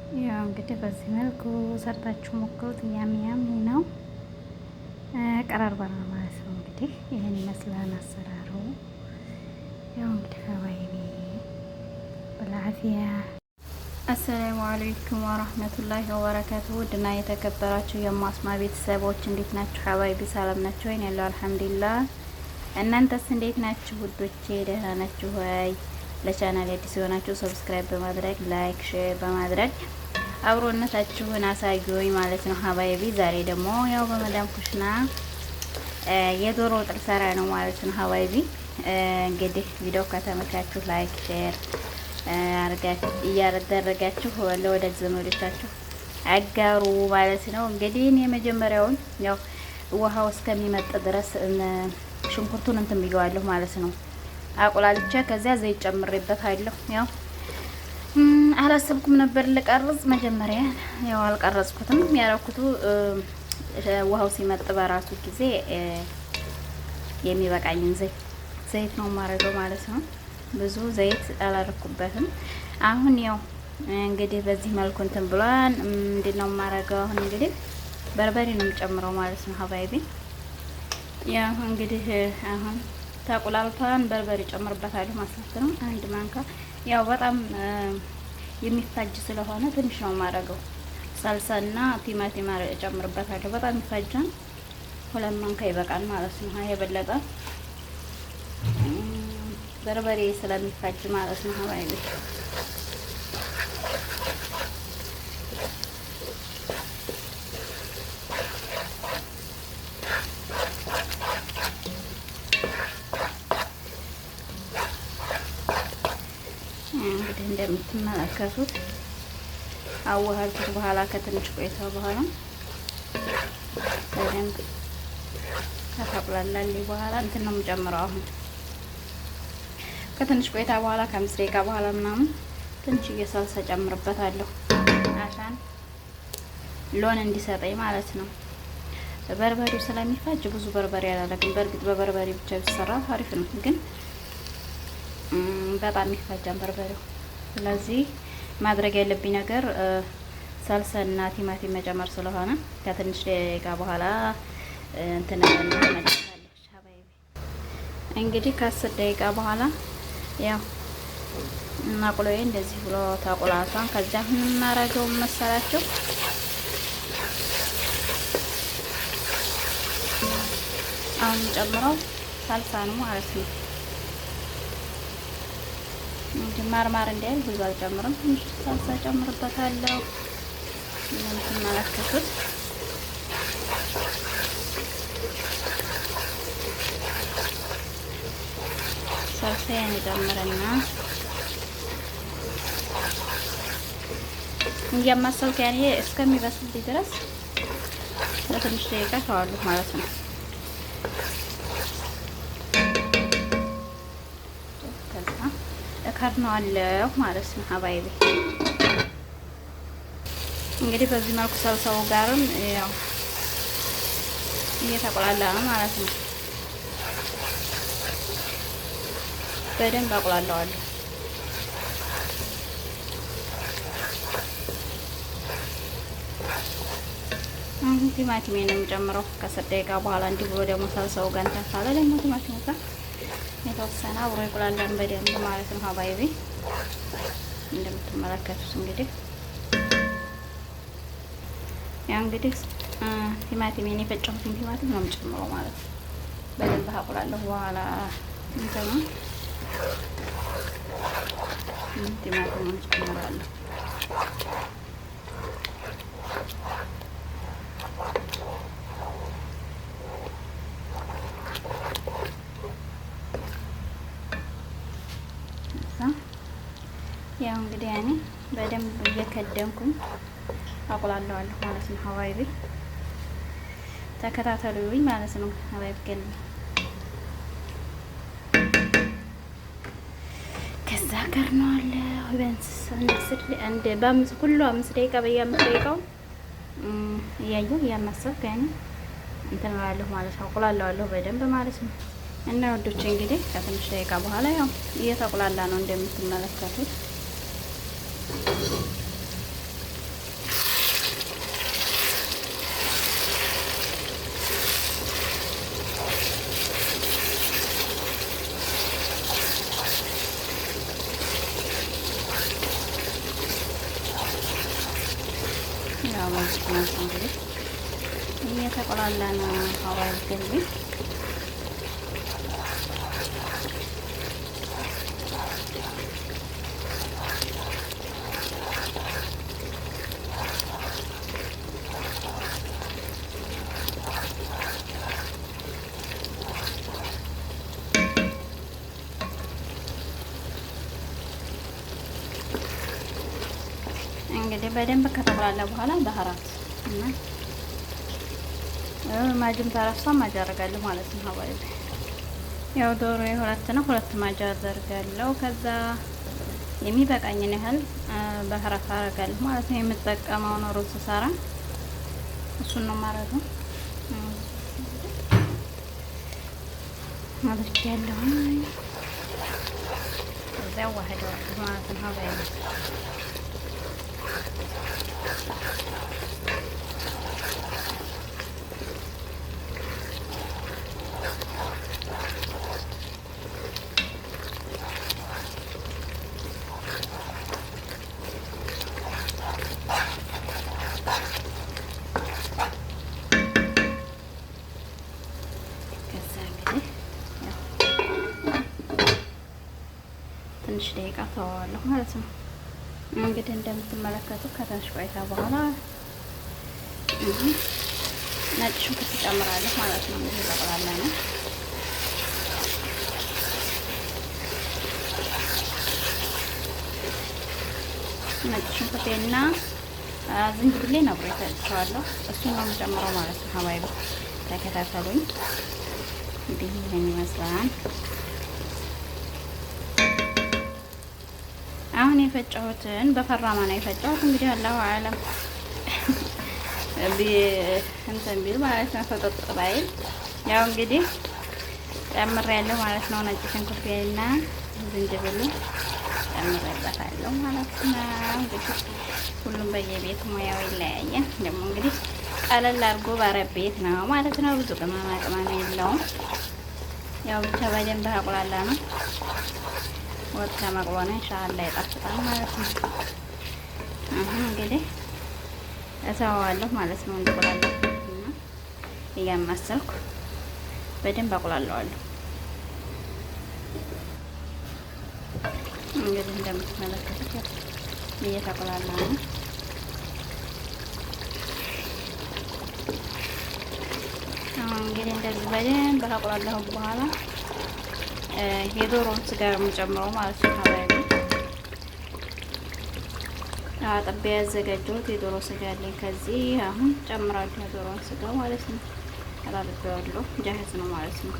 ያው እንግዲህ በዚህ መልኩ ሰርታችሁ ሞክሩት። ያም ነው ቀራርበናል ማለት ነው። እንግዲህ ይህን ይመስላል አሰራሩ። ያው እንግዲህ ሀባይቢ በላፊያ አሰላሙ አለይኩም ወራህመቱላሂ ወበረካቱ። ውድና የተከበራችሁ የማስማ ቤተሰቦች እንዴት ናችሁ? ሀባይቢ ሰላም ናችሁ ወይ? ያለው አልሐምዱሊላህ። እናንተስ እንዴት ናችሁ ውዶቼ? ደህና ናችሁ ወይ? ለቻናል አዲስ የሆናችሁ ሰብስክራይብ በማድረግ ላይክ፣ ሼር በማድረግ አብሮነታችሁን አሳዩኝ ማለት ነው ሀባይቢ። ዛሬ ደግሞ ያው በመዳም ኩሽና የዶሮ ወጥ ልሰራ ነው ማለት ነው ሀባይቢ። እንግዲህ ቪዲዮ ከተመቻችሁ ላይክ፣ ሼር እያደረጋችሁ ለወዳጅ ዘመዶቻችሁ አጋሩ ማለት ነው። እንግዲህ እኔ የመጀመሪያውን ያው ውሃው እስከሚመጥ ድረስ ሽንኩርቱን እንትን ብየዋለሁ ማለት ነው አቁላልቼ፣ ከዚያ ዘይት ጨምሬበታለሁ። ያው አላሰብኩም ነበር ልቀርጽ መጀመሪያ፣ ያው አልቀረጽኩትም። ያረኩት ውሃው ሲመጥ በራሱ ጊዜ የሚበቃኝን ዘይት ነው የማደርገው ማለት ነው። ብዙ ዘይት አላረኩበትም። አሁን ያው እንግዲህ በዚህ መልኩ እንትን ብሏን ምንድነው የማደርገው አሁን እንግዲህ በርበሬ ነው የምጨምረው ማለት ነው ሀባይቢ። ያው እንግዲህ አሁን ተቁላልቷን በርበሬ ጨምርበታለሁ ማለት ነው። አንድ ማንካ ያው በጣም የሚፋጅ ስለሆነ ትንሽ ነው የማደርገው። ሳልሳና ቲማቲም ጨምርበታለሁ። በጣም ይፋጃን፣ 2 ማንካ ይበቃል ማለት ነው። የበለጠ በርበሬ ስለሚፋጅ ማለት ነው ሀባይቢ። እንግዲህ እንደምትመለከቱት አዋሃድኩት በኋላ ከትንሽ ቆይታ በኋላ በደንብ ከተቁላላልኝ በኋላ እንትን ነው የምጨምረው። አሁን ከትንሽ ቆይታ በኋላ ከ5 ደቂቃ በኋላ ምናምን ትንሽዬ ሳልሳ ጨምርበታለሁ አሻን ሎን እንዲሰጠኝ ማለት ነው። በርበሬው ስለሚፋጅ ብዙ በርበሬ አላደርግም። በእርግጥ በበርበሬ ብቻ ቢሰራ አሪፍ ነው፣ ግን በጣም ይፋጃል በርበሬው። ስለዚህ ማድረግ ያለብኝ ነገር ሳልሳና ቲማቲም መጨመር ስለሆነ ከትንሽ ደቂቃ በኋላ እንትን መለሳለሁ ሀባይቢ። እንግዲህ ከ10 ደቂቃ በኋላ ያው እናቁሎዬ እንደዚህ ብሎ ታቁላቷን። ከዚያ ምን እናረገው መሰላችሁ? አሁን ጨምረው ሳልሳ ነው ማለት ነው። ማርማር እንዳይል ብዙ አልጨምርም፣ ትንሽ ሳልሳ ጨምርበታለሁ። እንደምትመለከቱት ሳልሳ ያን ጨምረና እያማሰልኩ ያኔ እስከሚበስል ድረስ ለትንሽ ደቂቃ ተዋለሁ ማለት ነው። ከርነዋለሁ ማለት ነው ሀባይቢ። እንግዲህ በዚህ መልኩ ሰልሰው ጋርም ያው እየተቆላላ ነው ማለት ነው። በደንብ አቆላለዋለሁ። አሁን ቲማቲም ነው የምጨምረው ከ10 ደቂቃ በኋላ። እንዲህ ብሎ ደግሞ ሰልሰው ጋር እንትን ካለ ደግሞ ቲማቲም ጋር የተወሰነ አብሮ ይቆላላል በደንብ ማለት ነው ሀባይቢ። እንደምትመለከቱት እንግዲህ ያው እንግዲህ ቲማቲም የፈጨሁትን ቲማቲም ነው የምጨምረው ማለት ነው። በደንብ አቆላለሁ በኋላ እንትኑ ቲማቲሙን ጨምራለሁ። ያው እንግዲህ ያኔ በደንብ እየከደንኩኝ አቁላለዋለሁ ማለት ነው ሀባይቢ። ተከታተሉኝ ማለት ነው ሀባይቢ። ግን ከዛ ከርነዋለሁ ቢያንስ ሁሉ 5 ደቂቃ በየ5 ደቂቃው እያየሁ እያማሰልኩ ያኔ እንትን እላለሁ ማለት ነው። አቁላለዋለሁ በደንብ ማለት ነው። እና ወዶቼ እንግዲህ ከትንሽ ደቂቃ በኋላ ያው እየተቁላላ ነው እንደምትመለከቱት። በዚህ መልኩ እንግዲህ እየተቆላላ ነው ሀዋይ ገልቢ እንግዲህ በደንብ ከተቆላላ በኋላ ባህራት እና ማጅም ተረሳ ማጅ አደርጋለሁ ማለት ነው። ሀዋይ ያው ዶሮ የሁለት ነው፣ ሁለት ማጅ አደርጋለሁ። ከዛ የሚበቃኝን ያህል ባህራት አደርጋለሁ ማለት ነው። የምጠቀመው ነው ሩዝ ሰራ እሱን ነው ማለት ነው ማለት ያለው እዚያው ዋህደው ማለት ነው ሀዋይ ትንሽ ደቂቃ ተዋዋለሁ ማለት ነው። እንግዲህ እንደምትመለከቱ ከትንሽ ቆይታ በኋላ ነጭ ሽንኩርት ጨምራለሁ ማለት ነው። እንግዲህ ጠቅላላ ነው ነጭ ሽንኩርቴና ዝንጅብሌን አብሬ ፈጭቼዋለሁ። እሱን ነው የምጨምረው ማለት ነው። ሀባይ ተከታተሉኝ። እንዲህ ይሄን ይመስላል። አሁን የፈጨሁትን በፈራማ ነው የፈጨሁት። እንግዲህ አላሁ አለም እንትን ቢል ማለት ነው ፈጠጥ ባይል ያው እንግዲህ ጨምሬያለሁ ማለት ነው። ነጭ ሽንኩርቴና ዝንጅብል ጨምሬበታለሁ ማለት ነው። እንግዲህ ሁሉም በየቤት ሙያው ይለያያል። ደግሞ እንግዲህ ቀለል አድርጎ ባረብ ቤት ነው ማለት ነው። ብዙ ቅመማ ቅመም የለውም። ያው ብቻ በደንብ አቁላላ ነው ወጥ ከመቅሎና ኢንሻአላህ ይጣፍጣል ማለት ነው። አሁን እንግዲህ እሰዋዋለሁ ማለት ነው። እንዲቆላላ እና እያማሰልኩ በደንብ አቁላለዋለሁ። እንግዲህ እንደምትመለከቱት እየተቆላላ ነው። አሁን እንግዲህ እንደዚህ በደንብ ካቆላላሁ በኋላ የዶሮውን ስጋ የምጨምረው ማለት ነው። ሀባይቢ አጥቤ ያዘጋጀሁት የዶሮ ስጋ አለኝ። ከዚህ አሁን ጨምራለሁ የዶሮውን ስጋ ማለት ነው። አላልቤዋለሁ ጃህዝ ነው ማለት ነው።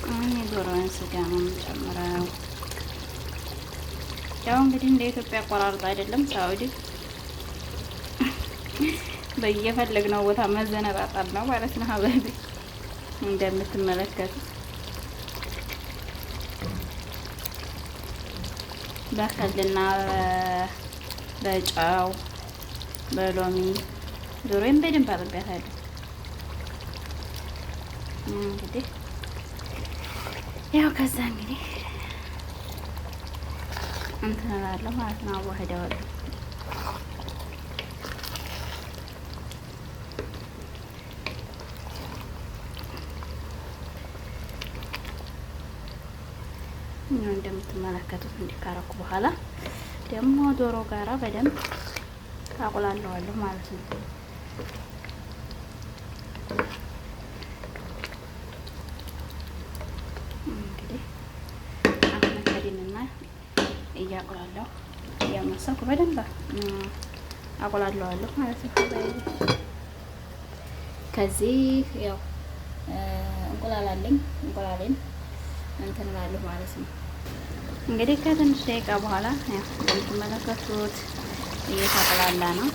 አሁን የዶሮውን ስጋ ነው የምጨምረው። ያው እንግዲህ እንደ ኢትዮጵያ አቆራርጥ አይደለም ሳውዲ በየፈለግነው ቦታ መዘነጣጣል ነው ማለት ነው። ሀባይቢ እንደምትመለከቱት በከልና በጨው በሎሚ ዶሮዬን በደንብ አጥቤያታለሁ። እንግዲህ ያው ከዛ እንግዲህ እንትን እላለሁ ማለት ነው። አዋህደዋለሁ። እንደምትመለከቱት እንዲካረኩ በኋላ ደግሞ ዶሮ ጋራ በደንብ አቁላለዋለሁ ማለት ነው። እንግዲህ አሁን ከዲንና እያቁላለሁ እያመሰልኩ በደንብ አቁላለዋለሁ ማለት ነው። ከዚህ ያው እንቁላላለኝ እንቁላሌን እንትን እላለሁ ማለት ነው። እንግዲህ ከትንሽ ደቂቃ በኋላ ያው እንደምትመለከቱት እየተቆላላ ነው።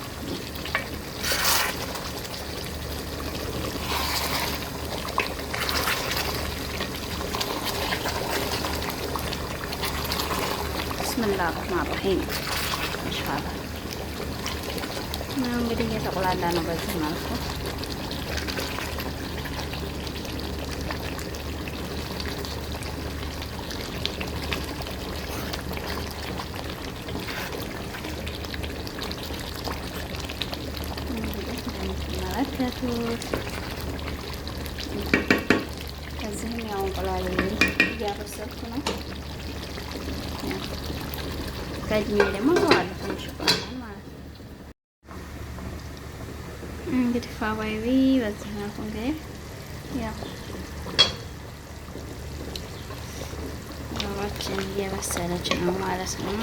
ብስሚላህ ረህማን ረሂም ኢንሻአላህ እንግዲህ እየተቆላላ ነው በዚህ መልኩ እንዳያችሁት። እዚህም ያው እንቁላል እያበሰልኩ ነው። ከእድሜ ደግሞ ተዋለሁ ትንሽ እንቁላል ማለት ነው። እንግዲህ ፋባይቢ በዚህ መልኩ እንግዲህ ያው ዶሮችን እየበሰለች ነው ማለት ነው።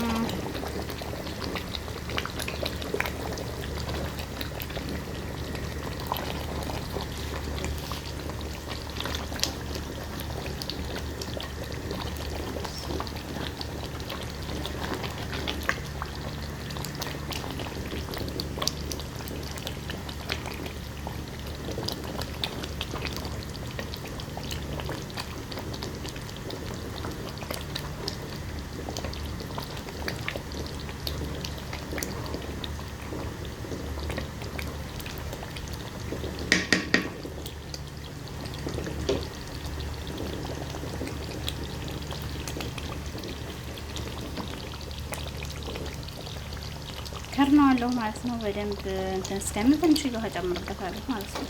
ከርነዋለሁ ማለት ነው። በደንብ እንትን እስከሚል ትንሽ ውሃ ጨምርበታለሁ ማለት ነው።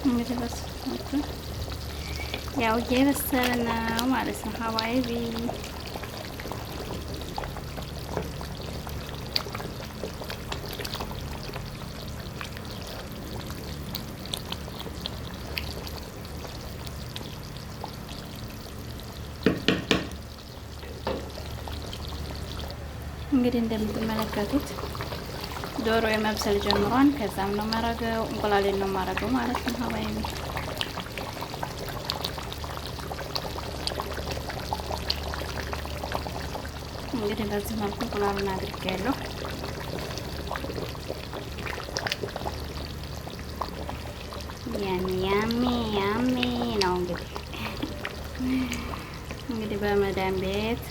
እንግዲህ በስ ያው እየበሰለ ነው ማለት ነው። ሀባይቢ እንግዲህ እንደምትመለከቱት ዶሮ የመብሰል ጀምሯን። ከዛም ነው ማረገው እንቁላሌን ነው ማረገው ማለት ነው። ሀባይቢ እንግዲህ በዚህ መልኩ እንቁላሉን አድርጌያለሁ። ያሚ ያሚ ያሚ ነው እንግዲህ በመዳን ቤት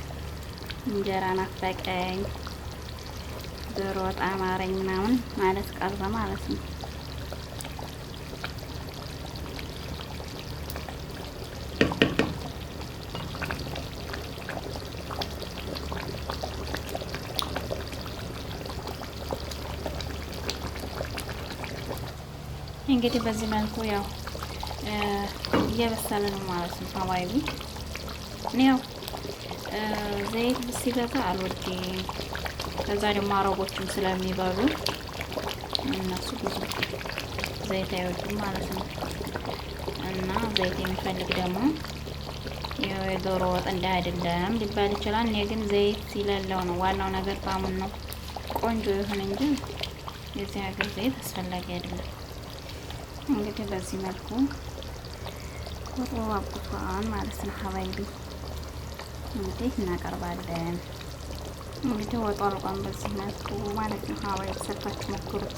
እንጀራ ናፈቀኝ ዶሮ ወጥ አማረኝ ምናምን ማለት ቀረ ማለት ነው። እንግዲህ በዚህ መልኩ ያው እየበሰለ ነው ማለት ነው። ሀባይቢ ያው ዘይት ሲበዛ አልወድም። ከዛ ደግሞ አረቦችም ስለሚበሉ እነሱ ብዙ ዘይት አይወዱም ማለት ነው። እና ዘይት የሚፈልግ ደግሞ የዶሮ ወጥ እንደ አይደለም ሊባል ይችላል። እኔ ግን ዘይት ሲለለው ነው ዋናው ነገር ጣዕሙን ነው ቆንጆ ይሁን እንጂ የዚህ ሀገር ዘይት አስፈላጊ አይደለም። እንግዲህ በዚህ መልኩ ወጡ አብቅቷል ማለት ነው። ሀባይቢ እንግዲህ እናቀርባለን። እንግዲህ ወጡ አልቋም በዚህ መልኩ ማለት ነው። ሀባይቢ ሰርታችሁ ሞክሩት።